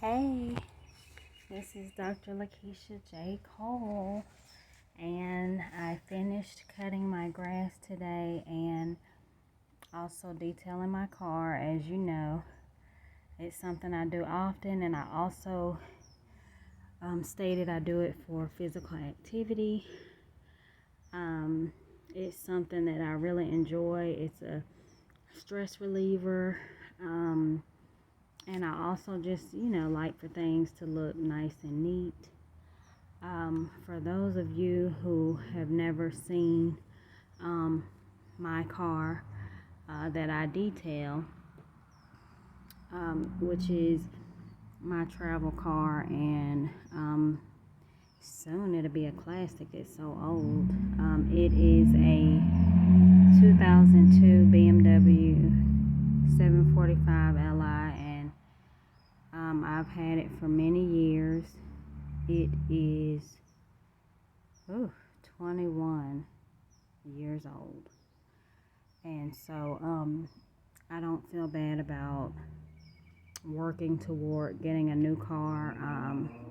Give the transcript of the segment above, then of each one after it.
Hey, this is Dr. LaKeisha J. Cole, and I finished cutting my grass today and also detailing my car. As you know, it's something I do often, and I also stated I do it for physical activity. It's something that I really enjoy. It's a stress reliever. And I also just, like for things to look nice and neat. For those of you who have never seen my car that I detail, which is my travel car, and soon it'll be a classic. It's so old. It is a 2002 BMW 745 Li, and I've had it for many years. It is 21 years old, and so I don't feel bad about working toward getting a new car.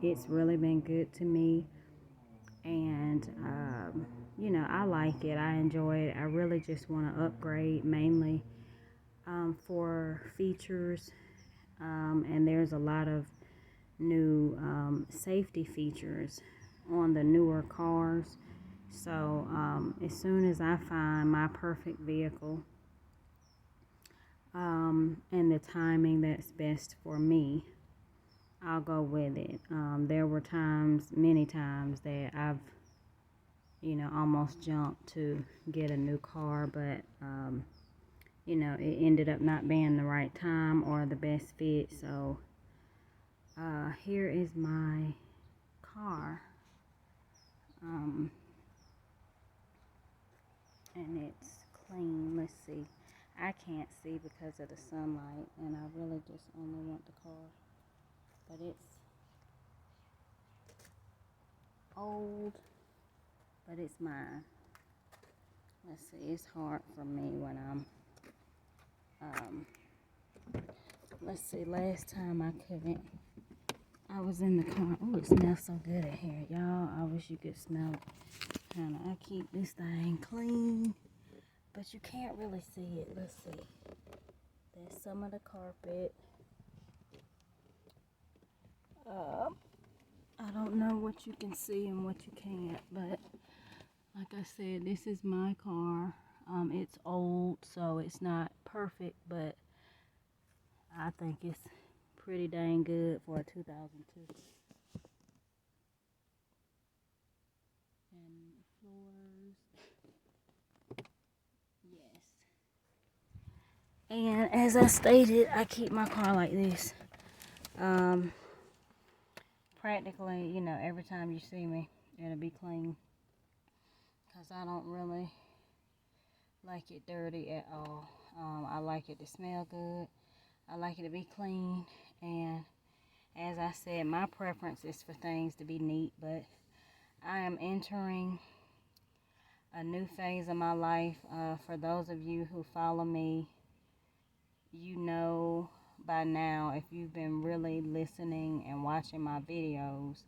It's really been good to me, and I like it. I enjoy it. I really just want to upgrade mainly for features, and there's a lot of new safety features on the newer cars. So as soon as I find my perfect vehicle and the timing that's best for me, I'll go with it. There were many times that I've almost jumped to get a new car, but it ended up not being the right time or the best fit. So here is my car, and it's clean. Let's see. I can't see because of the sunlight, and I really just only want the car, but it's old, but it's mine. Let's see. It's hard for me when let's see. Last time I was in the car. Oh, it smells so good in here, y'all. I wish you could smell it. I keep this thing clean, but you can't really see it. Let's see. There's some of the carpet. I don't know what you can see and what you can't, but like I said, this is my car. It's old, so it's not perfect, but I think it's pretty dang good for a 2002. And floors, yes. And as I stated, I keep my car like this. Practically, every time you see me, it'll be clean. Because I don't really like it dirty at all. I like it to smell good. I like it to be clean. And as I said, my preference is for things to be neat. But I am entering a new phase of my life. For those of you who follow me, you know by now, if you've been really listening and watching my videos,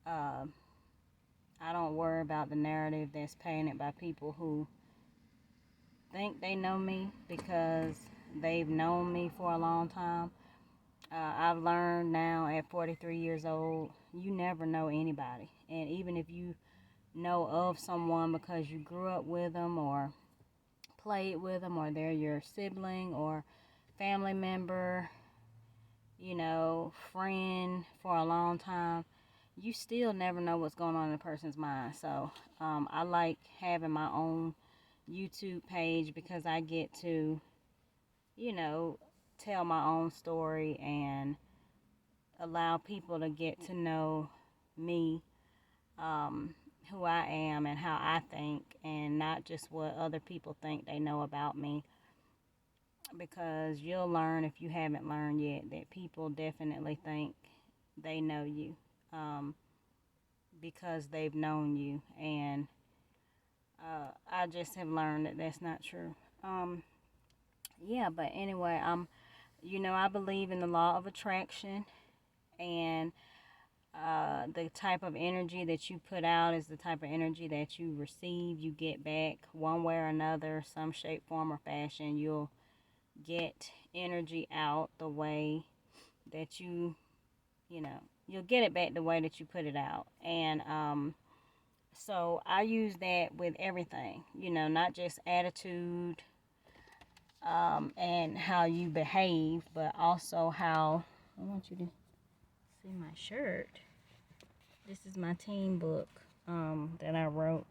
I don't worry about the narrative that's painted by people who think they know me because they've known me for a long time. I've learned now at 43 years old, you never know anybody. And even if you know of someone because you grew up with them or played with them, or they're your sibling or family member, friend for a long time, you still never know what's going on in a person's mind. So I like having my own YouTube page because I get to, tell my own story and allow people to get to know me, who I am and how I think, and not just what other people think they know about me. Because you'll learn, if you haven't learned yet, that people definitely think they know you, because they've known you. And I just have learned that that's not true. Yeah, but anyway, I believe in the law of attraction, And the type of energy that you put out is the type of energy that you receive. You get back one way or another, some shape, form, or fashion. You'll get energy out the way that you know, you'll get it back the way that you put it out. And so I use that with everything, not just attitude and how you behave, but also how I want you to see my shirt. This is my teen book that I wrote,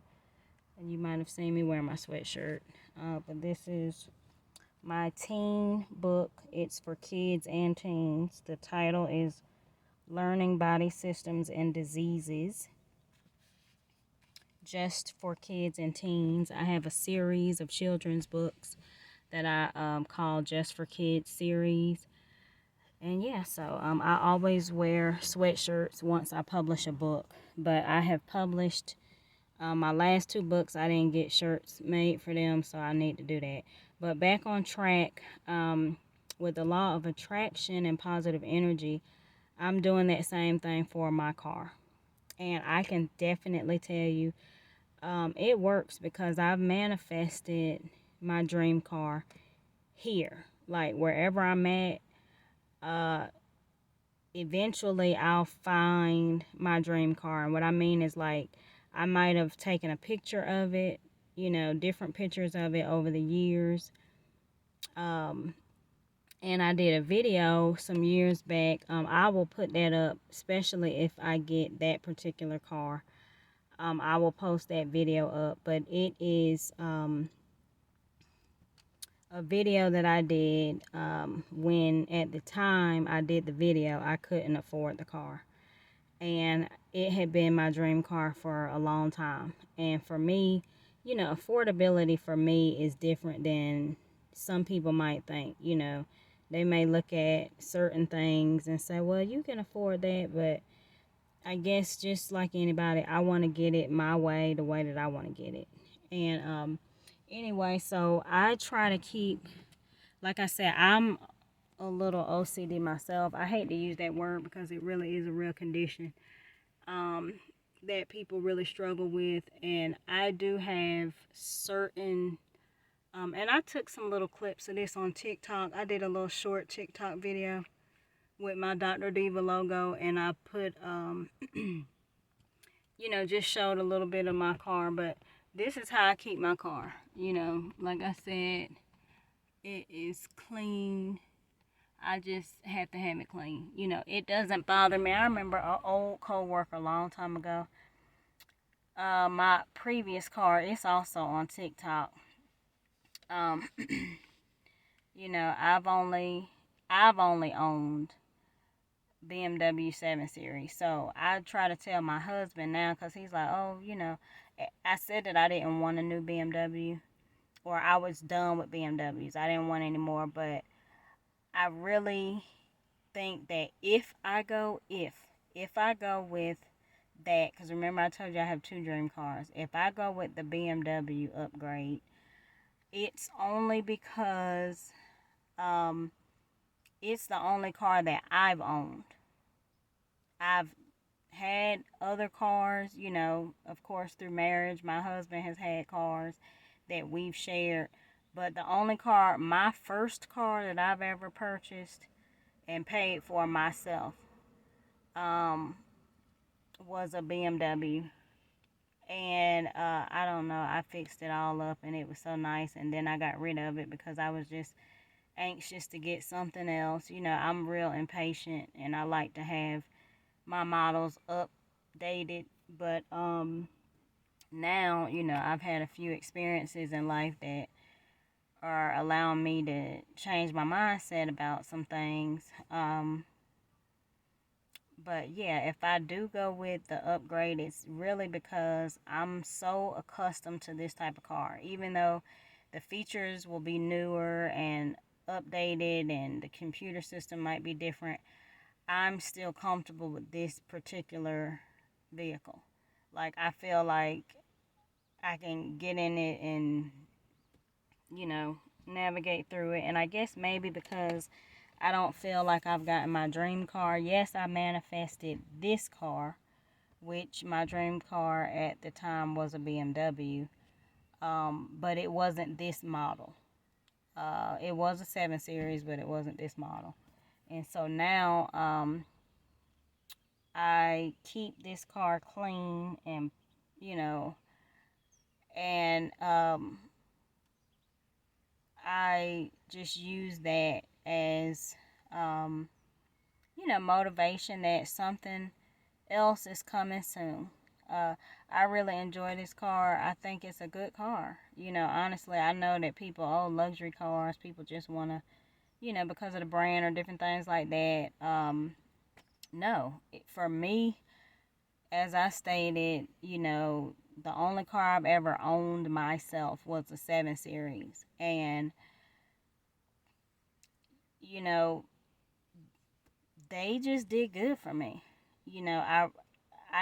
and you might have seen me wear my sweatshirt. But this is my teen book. It's for kids and teens. The title is Learning Body Systems and Diseases, just for kids and teens. I have a series of children's books that I call Just for Kids series. And yeah, so I always wear sweatshirts once I publish a book. But I have published my last 2 books. I didn't get shirts made for them, so I need to do that. But back on track, with the law of attraction and positive energy, I'm doing that same thing for my car. And I can definitely tell you it works because I've manifested my dream car here. Like wherever I'm at, eventually I'll find my dream car. And what I mean is, like, I might have taken a picture of it, different pictures of it over the years. And I did a video some years back. I will put that up, especially if I get that particular car. I will post that video up, but it is a video that I did when at the time I did the video, I couldn't afford the car. And it had been my dream car for a long time. And for me, affordability for me is different than some people might think. They may look at certain things and say, well, you can afford that. But I guess just like anybody, I want to get it my way, the way that I want to get it. And anyway, so I try to keep, like I said, I'm a little OCD myself. I hate to use that word because it really is a real condition that people really struggle with. And I do have certain, and I took some little clips of this on TikTok. I did a little short TikTok video with my Dr. Diva logo, and I put, just showed a little bit of my car. But this is how I keep my car. Like I said, it is clean. I just have to have it clean. It doesn't bother me. I remember an old co-worker a long time ago. My previous car, it's also on TikTok. Um, I've only owned BMW 7 Series. So I try to tell my husband now, because he's like, oh, I said that I didn't want a new BMW, or I was done with BMWs. I didn't want any more, but I really think that if I go with that, because remember I told you I have 2 dream cars. If I go with the BMW upgrade, it's only because it's the only car that I've owned. I've had other cars, of course through marriage. My husband has had cars that we've shared, but the only car, my first car that I've ever purchased and paid for myself, was a BMW. And I don't know, I fixed it all up and it was so nice, and then I got rid of it because I was just anxious to get something else. I'm real impatient and I like to have my models updated. But now, I've had a few experiences in life that are allowing me to change my mindset about some things. But yeah, if I do go with the upgrade, it's really because I'm so accustomed to this type of car. Even though the features will be newer and updated and the computer system might be different, I'm still comfortable with this particular vehicle. Like, I feel like I can get in it and, navigate through it. And I guess maybe because I don't feel like I've gotten my dream car. Yes, I manifested this car, which my dream car at the time was a BMW, but it wasn't this model. It was a 7 Series, but it wasn't this model. And so now I keep this car clean and, you know, and I just use that as, um, motivation that something else is coming soon. Uh, I really enjoy this car. I think it's a good car. Honestly, I know that people, luxury cars, people just want to, because of the brand or different things like that. No, for me, as I stated, the only car I've ever owned myself was a 7 Series. And, you know, they just did good for me. I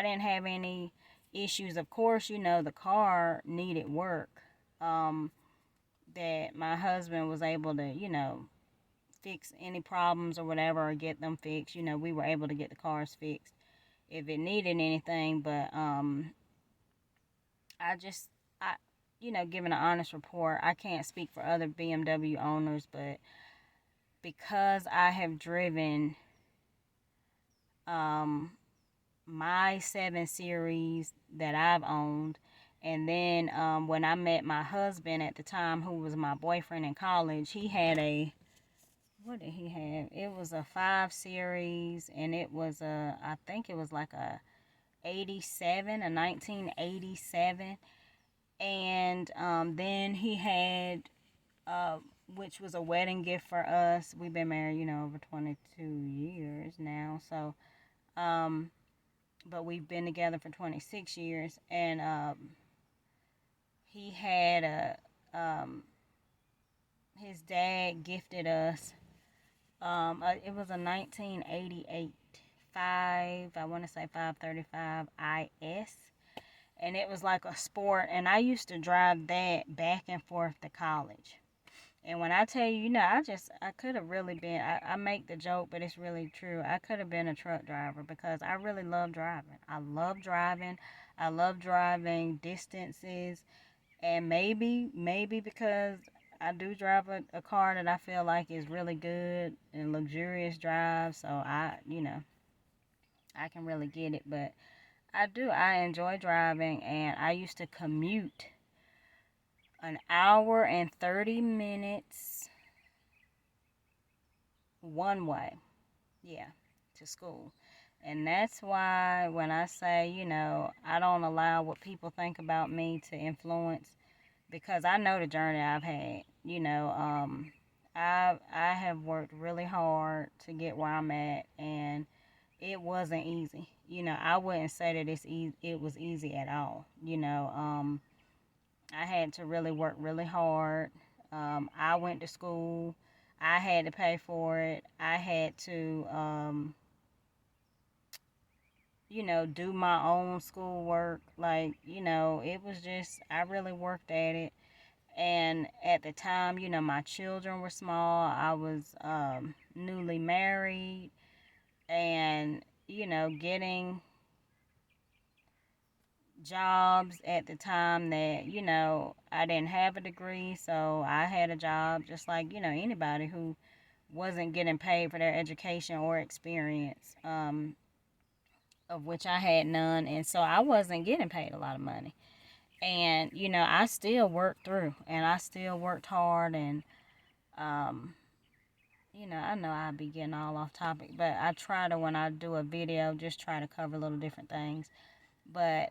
didn't have any issues. Of course, the car needed work. Um, that my husband was able to, fix any problems or whatever or get them fixed. We were able to get the cars fixed if it needed anything, but I just I giving an honest report. I can't speak for other BMW owners, but because I have driven um my 7 Series that I've owned, and then when I met my husband at the time, who was my boyfriend in college, he had a, what did he have? It was a 5 Series, and it was I think it was like a 87, a 1987. And then he had, uh, which was a wedding gift for us. We've been married, over 22 years now. So, but we've been together for 26 years. And he had his dad gifted us, it was a 1988 I want to say 535 IS. And it was like a sport. And I used to drive that back and forth to college. And when I tell you, I could have really been, I make the joke, but it's really true. I could have been a truck driver because I really love driving. I love driving. I love driving distances. And maybe because I do drive a car that I feel like is really good and luxurious drive. So I can really get it. But I do. I enjoy driving, and I used to commute an hour and 30 minutes one way, yeah, to school. And that's why when I say, I don't allow what people think about me to influence, because I know the journey I've had. I have worked really hard to get where I'm at, and it wasn't easy. I wouldn't say that it was easy at all. I had to really work really hard. I went to school. I had to pay for it. I had to, do my own schoolwork. Like, it was just, I really worked at it. And at the time, my children were small. I was newly married, and, getting jobs at the time that, I didn't have a degree, so I had a job just like, anybody who wasn't getting paid for their education or experience, of which I had none. And so I wasn't getting paid a lot of money. And, I still worked through, and I still worked hard. And, um, I know I'd be getting all off topic, but I try to, when I do a video, just try to cover little different things. But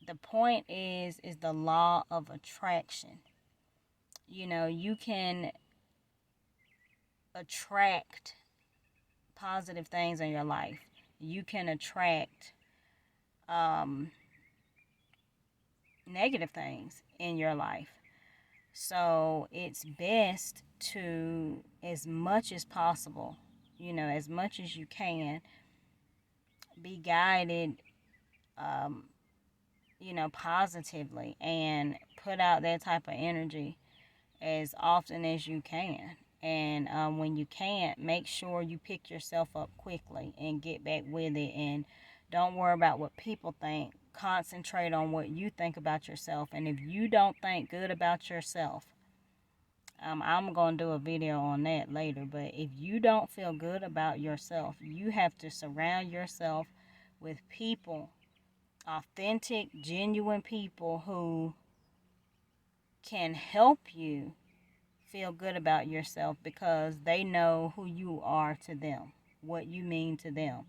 the point is the law of attraction. You can attract positive things in your life. You can attract um, negative things in your life. So it's best to, as much as possible, as much as you can, be guided, um, positively, and put out that type of energy as often as you can. And when you can't, make sure you pick yourself up quickly and get back with it. And don't worry about what people think. Concentrate on what you think about yourself. And if you don't think good about yourself, I'm going to do a video on that later. But if you don't feel good about yourself, you have to surround yourself with people, authentic, genuine people who can help you feel good about yourself because they know who you are to them, what you mean to them.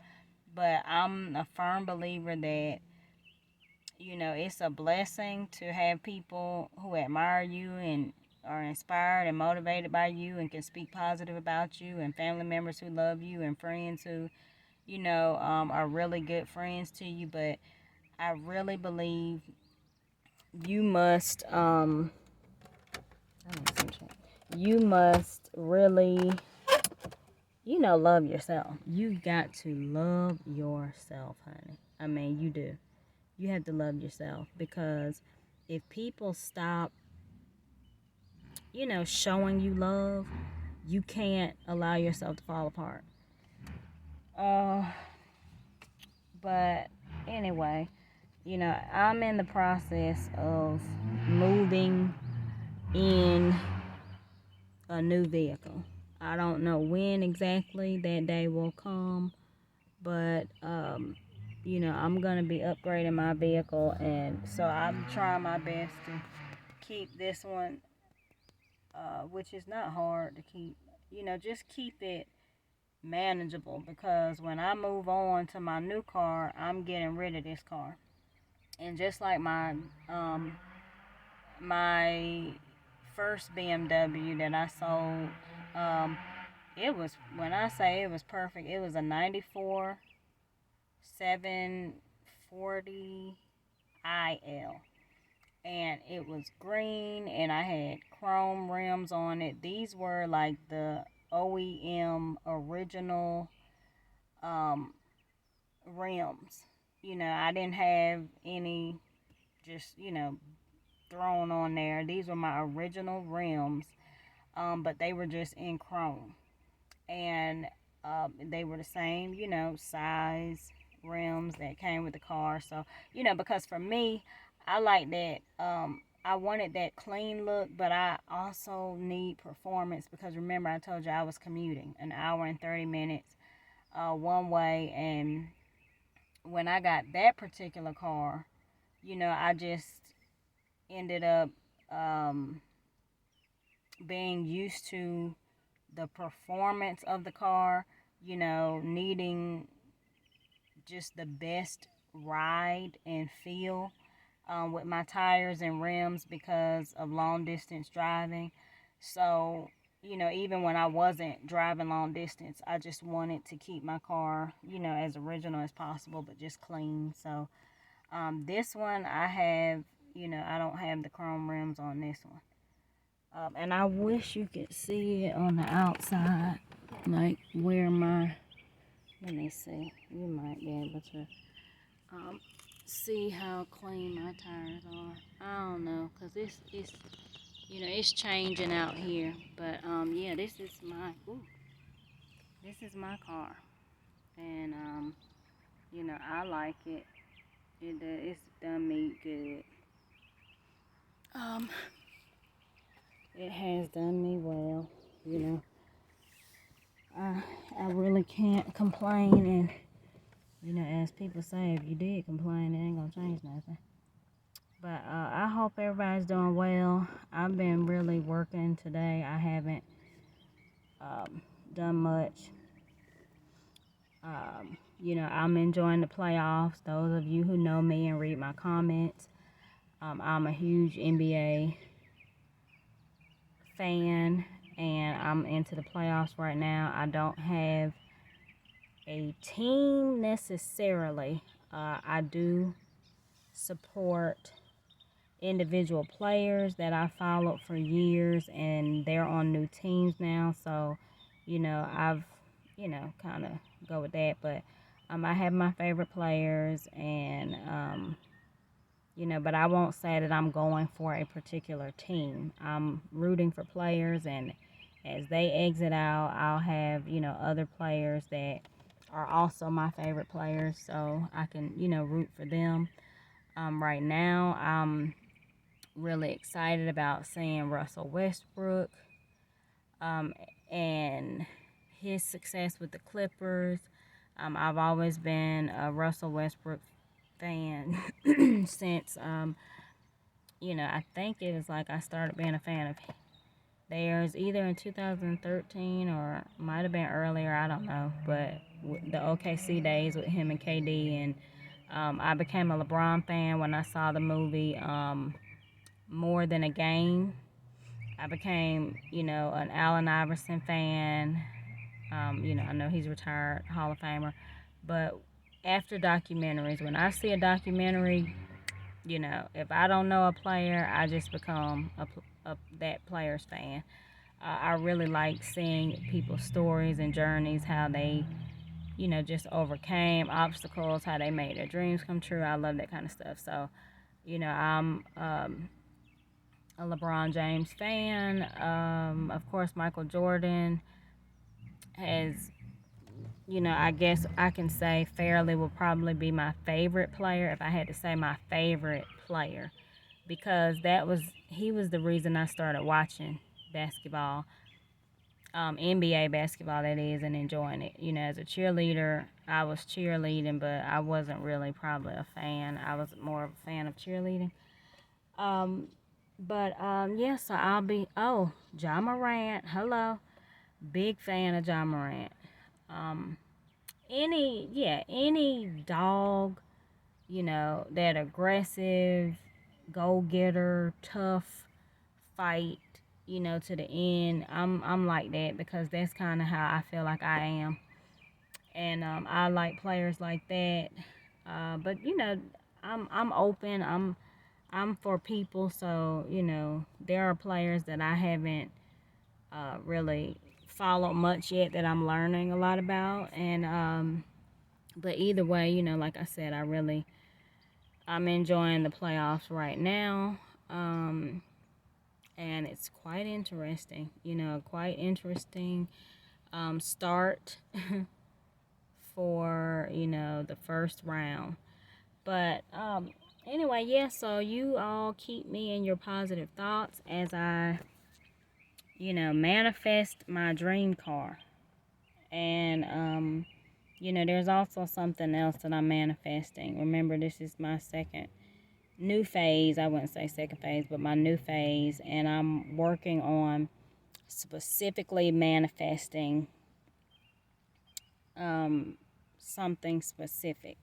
But I'm a firm believer that, it's a blessing to have people who admire you and are inspired and motivated by you and can speak positive about you, and family members who love you, and friends who, are really good friends to you. But I really believe you must, you must really, love yourself. You got to love yourself, honey. I mean, you do. You have to love yourself, because if people stop, showing you love, you can't allow yourself to fall apart. But anyway, I'm in the process of moving in a new vehicle. I don't know when exactly that day will come, but I'm gonna be upgrading my vehicle, and so I'm trying my best to keep this one, which is not hard to keep. Just keep it manageable, because when I move on to my new car, I'm getting rid of this car. And just like my first BMW that I sold, it was, when I say it was perfect, it was a 94 740 IL, and it was green, and I had chrome rims on it. These were like the OEM original um, rims. I didn't have any just, thrown on there. These were my original rims, but they were just in chrome. And they were the same, size rims that came with the car. So, because for me, I like that. I wanted that clean look, but I also need performance, because remember, I told you I was commuting an hour and 30 minutes one way. And when I got that particular car, I just ended up being used to the performance of the car, needing just the best ride and feel with my tires and rims because of long distance driving. So, even when I wasn't driving long distance, I just wanted to keep my car, as original as possible, but just clean. So, this one I have, I don't have the chrome rims on this one. And I wish you could see it on the outside, like where let me see, you might be able to see how clean my tires are. I don't know, because it's changing out here. But yeah, this is my car. And I like it. It's done me good. It has done me well, I really can't complain. And as people say, if you did complain, it ain't gonna change nothing. But I hope everybody's doing well. I've been really working today. I haven't done much. I'm enjoying the playoffs. Those of you who know me and read my comments, I'm a huge NBA fan, and I'm into the playoffs right now. I don't have a team necessarily. I do support individual players that I followed for years, and they're on new teams now. So, I've, kind of go with that. But I have my favorite players, and, but I won't say that I'm going for a particular team. I'm rooting for players, and as they exit out, I'll have, other players that are also my favorite players, so I can, root for them. Right now, I'm really excited about seeing Russell Westbrook um, and his success with the Clippers. I've always been a Russell Westbrook fan since, I think it was like I started being a fan of theirs either in 2013 or might have been earlier, I don't know. But the OKC days with him and KD, and I became a LeBron fan when I saw the movie More Than a Game. I became, an Allen Iverson fan. I know he's retired, Hall of Famer. But after documentaries, when I see a documentary, if I don't know a player, I just become that player's fan. I really like seeing people's stories and journeys, how they, just overcame obstacles, how they made their dreams come true. I love that kind of stuff. So, I'm a LeBron James fan. Of course, Michael Jordan has, I guess I can say fairly will probably be my favorite player if I had to say my favorite player, because he was the reason I started watching basketball, NBA basketball that is, and enjoying it. As a cheerleader, I was cheerleading, but I wasn't really probably a fan. I was more of a fan of cheerleading. Yeah, so Ja Morant, hello. Big fan of Ja Morant. Um, any dog, that aggressive, go getter, tough fight, to the end. I'm like that because that's kind of how I feel like I am, and I like players like that. But I'm open. I'm for people, so there are players that I haven't really followed much yet that I'm learning a lot about, and but either way, like I said, I'm enjoying the playoffs right now. And it's quite interesting, quite interesting start for, the first round. But anyway, yeah, so you all keep me in your positive thoughts as I, manifest my dream car. And, there's also something else that I'm manifesting. Remember, this is my second new phase. I wouldn't say second phase, but my new phase. And I'm working on specifically manifesting something specific.